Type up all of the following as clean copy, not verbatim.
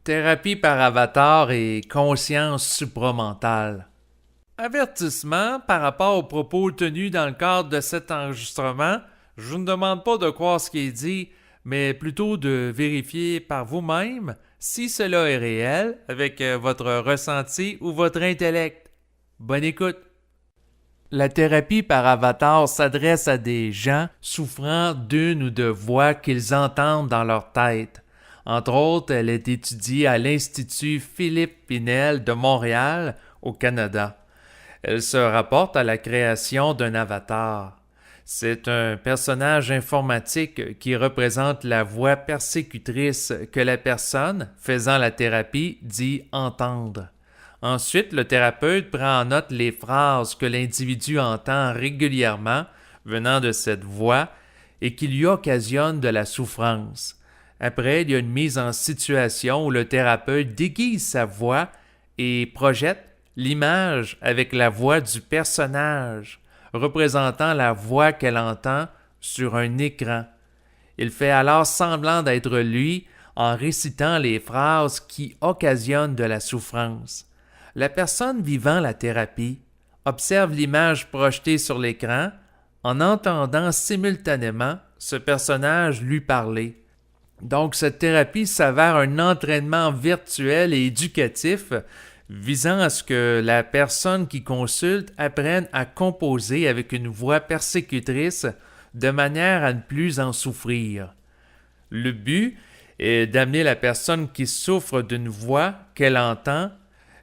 Thérapie par avatar et conscience supramentale. Avertissement par rapport aux propos tenus dans le cadre de cet enregistrement. Je vous ne demande pas de croire ce qui est dit, mais plutôt de vérifier par vous-même si cela est réel avec votre ressenti ou votre intellect. Bonne écoute. La thérapie par avatar s'adresse à des gens souffrant d'une ou de voix qu'ils entendent dans leur tête. Entre autres, elle est étudiée à l'Institut Philippe Pinel de Montréal, au Canada. Elle se rapporte à la création d'un avatar. C'est un personnage informatique qui représente la voix persécutrice que la personne faisant la thérapie dit entendre. Ensuite, le thérapeute prend en note les phrases que l'individu entend régulièrement venant de cette voix et qui lui occasionnent de la souffrance. Après, il y a une mise en situation où le thérapeute déguise sa voix et projette l'image avec la voix du personnage, représentant la voix qu'elle entend sur un écran. Il fait alors semblant d'être lui en récitant les phrases qui occasionnent de la souffrance. La personne vivant la thérapie observe l'image projetée sur l'écran en entendant simultanément ce personnage lui parler. Donc, cette thérapie s'avère un entraînement virtuel et éducatif visant à ce que la personne qui consulte apprenne à composer avec une voix persécutrice de manière à ne plus en souffrir. Le but est d'amener la personne qui souffre d'une voix qu'elle entend,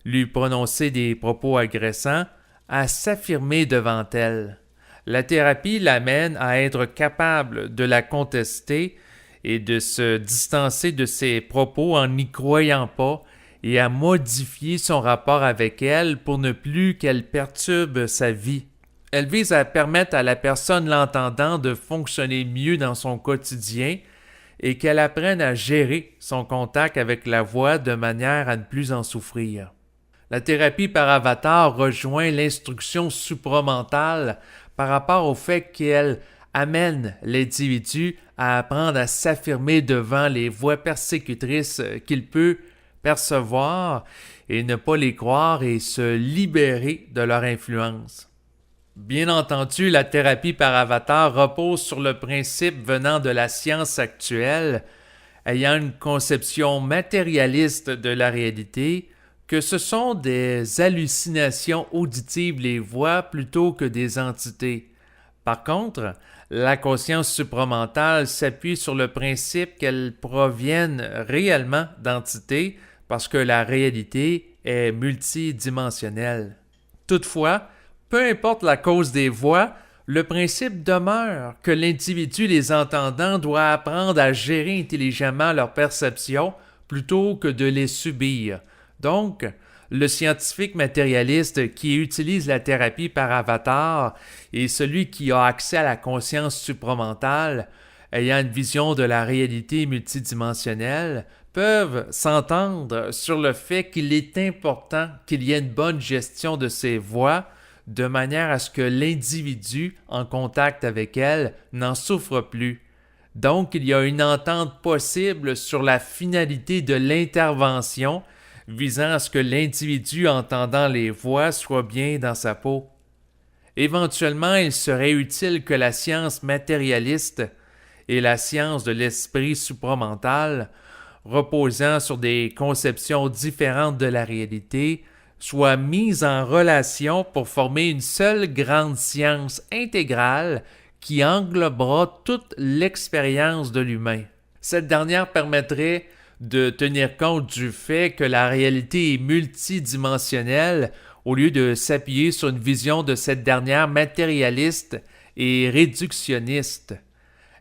lui prononcer des propos agressants, à s'affirmer devant elle. La thérapie l'amène à être capable de la contester et de se distancer de ses propos en n'y croyant pas et à modifier son rapport avec elle pour ne plus qu'elle perturbe sa vie. Elle vise à permettre à la personne l'entendant de fonctionner mieux dans son quotidien et qu'elle apprenne à gérer son contact avec la voix de manière à ne plus en souffrir. La thérapie par avatar rejoint l'instruction supramentale par rapport au fait qu'elle amène l'individu à apprendre à s'affirmer devant les voix persécutrices qu'il peut percevoir et ne pas les croire et se libérer de leur influence. Bien entendu, la thérapie par avatar repose sur le principe venant de la science actuelle, ayant une conception matérialiste de la réalité, que ce sont des hallucinations auditives les voix plutôt que des entités. Par contre, la conscience supramentale s'appuie sur le principe qu'elles proviennent réellement d'entités parce que la réalité est multidimensionnelle. Toutefois, peu importe la cause des voix, le principe demeure que l'individu les entendant doit apprendre à gérer intelligemment leur perception plutôt que de les subir. Donc, le scientifique matérialiste qui utilise la thérapie par avatar est celui qui a accès à la conscience supramentale, ayant une vision de la réalité multidimensionnelle, peuvent s'entendre sur le fait qu'il est important qu'il y ait une bonne gestion de ces voix, de manière à ce que l'individu en contact avec elle n'en souffre plus. Donc, il y a une entente possible sur la finalité de l'intervention, visant à ce que l'individu entendant les voix soit bien dans sa peau. Éventuellement, il serait utile que la science matérialiste et la science de l'esprit supramental, reposant sur des conceptions différentes de la réalité, soient mises en relation pour former une seule grande science intégrale qui englobera toute l'expérience de l'humain. Cette dernière permettrait de tenir compte du fait que la réalité est multidimensionnelle au lieu de s'appuyer sur une vision de cette dernière matérialiste et réductionniste.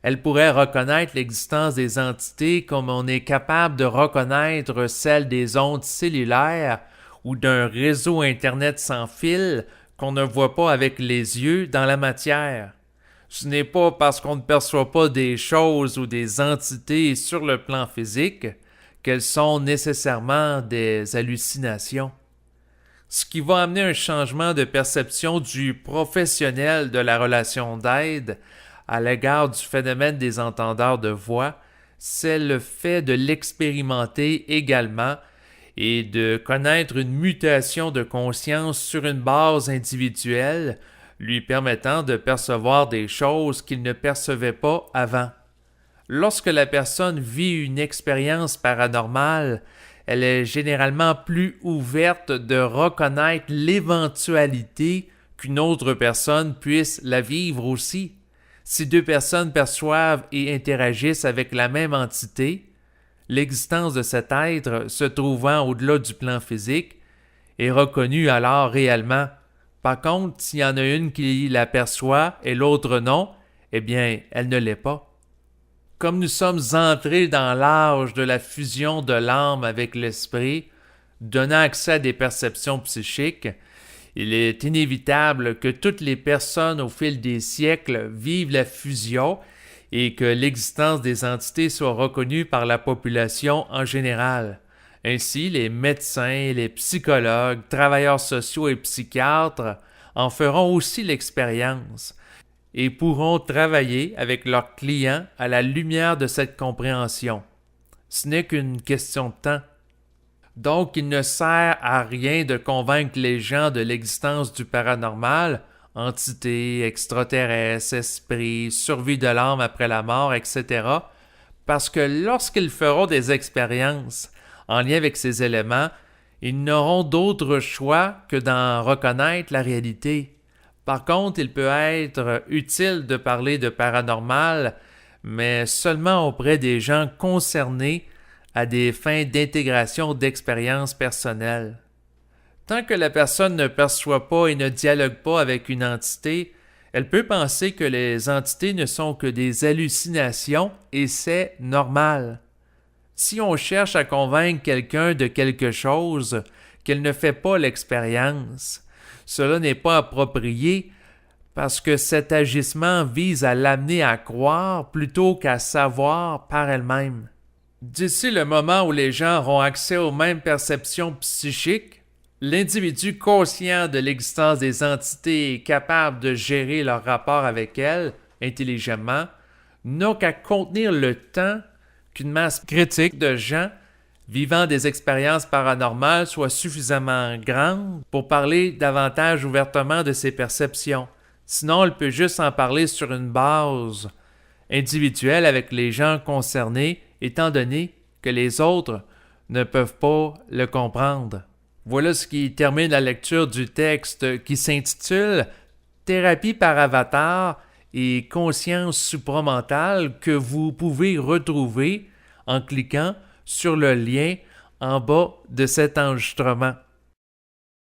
Elle pourrait reconnaître l'existence des entités comme on est capable de reconnaître celle des ondes cellulaires ou d'un réseau Internet sans fil qu'on ne voit pas avec les yeux dans la matière. Ce n'est pas parce qu'on ne perçoit pas des choses ou des entités sur le plan physique qu'elles sont nécessairement des hallucinations. Ce qui va amener un changement de perception du professionnel de la relation d'aide à l'égard du phénomène des entendeurs de voix, c'est le fait de l'expérimenter également et de connaître une mutation de conscience sur une base individuelle, lui permettant de percevoir des choses qu'il ne percevait pas avant. Lorsque la personne vit une expérience paranormale, elle est généralement plus ouverte de reconnaître l'éventualité qu'une autre personne puisse la vivre aussi. Si deux personnes perçoivent et interagissent avec la même entité, l'existence de cet être se trouvant au-delà du plan physique est reconnue alors réellement. Par contre, s'il y en a une qui l'aperçoit et l'autre non, eh bien, elle ne l'est pas. Comme nous sommes entrés dans l'âge de la fusion de l'âme avec l'esprit, donnant accès à des perceptions psychiques, il est inévitable que toutes les personnes au fil des siècles vivent la fusion et que l'existence des entités soit reconnue par la population en général. Ainsi, les médecins, les psychologues, travailleurs sociaux et psychiatres en feront aussi l'expérience et pourront travailler avec leurs clients à la lumière de cette compréhension. Ce n'est qu'une question de temps. Donc, il ne sert à rien de convaincre les gens de l'existence du paranormal, entités, extraterrestres, esprits, survie de l'âme après la mort, etc., parce que lorsqu'ils feront des expériences en lien avec ces éléments, ils n'auront d'autre choix que d'en reconnaître la réalité. Par contre, il peut être utile de parler de paranormal, mais seulement auprès des gens concernés à des fins d'intégration d'expériences personnelles. Tant que la personne ne perçoit pas et ne dialogue pas avec une entité, elle peut penser que les entités ne sont que des hallucinations et c'est normal. Si on cherche à convaincre quelqu'un de quelque chose, qu'elle ne fait pas l'expérience, cela n'est pas approprié parce que cet agissement vise à l'amener à croire plutôt qu'à savoir par elle-même. D'ici le moment où les gens auront accès aux mêmes perceptions psychiques, l'individu conscient de l'existence des entités et capable de gérer leur rapport avec elles intelligemment n'a qu'à contenir le temps qu'une masse critique de gens vivant des expériences paranormales soit suffisamment grande pour parler davantage ouvertement de ses perceptions. Sinon, elle peut juste en parler sur une base individuelle avec les gens concernés, étant donné que les autres ne peuvent pas le comprendre. Voilà ce qui termine la lecture du texte qui s'intitule « Thérapie par avatar et conscience supramentale » que vous pouvez retrouver en cliquant sur le lien en bas de cet enregistrement.